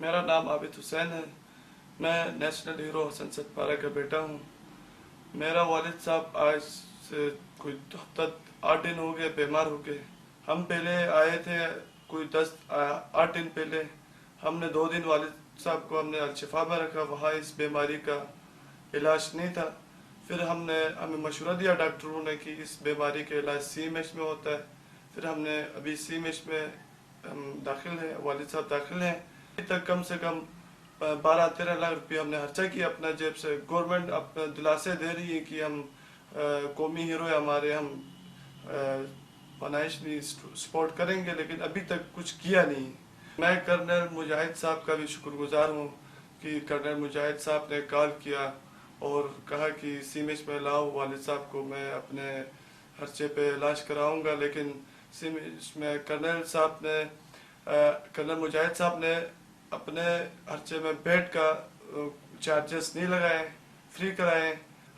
मेरा नाम आबिद हुसैन है। मैं नेशनल हीरो हसन सतपारा का बेटा हूँ। मेरा वालिद साहब आज से कोई हफ्ता 8 दिन हो गए बीमार हो गए। हम पहले आए थे कोई 8 दिन पहले। हमने 2 दिन वालिद साहब को हमने अलशिफा में रखा, वहाँ इस बीमारी का इलाज नहीं था। फिर हमें मशवरा दिया डॉक्टरों ने कि इस बीमारी का इलाज CMH में होता है। फिर हमने अभी CMH में हम दाखिल हैं, वालिद साहब दाखिल हैं। अभी तक कम से कम 12-13 लाख रुपये हमने खर्चा किया अपना जेब से। गवर्नमेंट अपना दिलासे दे रही है कि हम कौमी हीरो है हमारे, हम फाइनेंशली सपोर्ट करेंगे, लेकिन अभी तक कुछ किया नहीं। मैं कर्नल मुजाहिद साहब का भी शुक्रगुजार हूँ कि कर्नल मुजाहिद साहब ने कॉल किया और कहा कि CMH में लाओ वालिद साहब को, मैं अपने खर्चे पे इलाज कराऊंगा। लेकिन CMH में कर्नल मुजाहिद साहब ने अपने खर्चे में बेड का चार्जेस नहीं लगाए, फ्री कराए।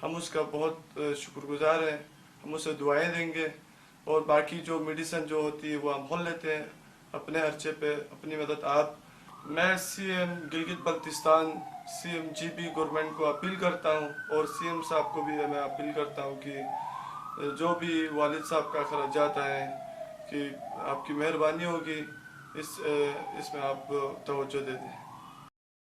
हम उसका बहुत शुक्रगुजार हैं। हम उसे दुआएं देंगे और बाकी जो मेडिसिन जो होती है वो हम खोल लेते हैं अपने खर्चे पे, अपनी मदद आप। मैं CM Gilgit Baltistan CMGB government को अपील करता हूँ और CM साहब को भी मैं अपील करता हूँ कि जो भी वालिद साहब का खर्चात आए कि आपकी मेहरबानी होगी, इसमें आप तवज्जो दे दें।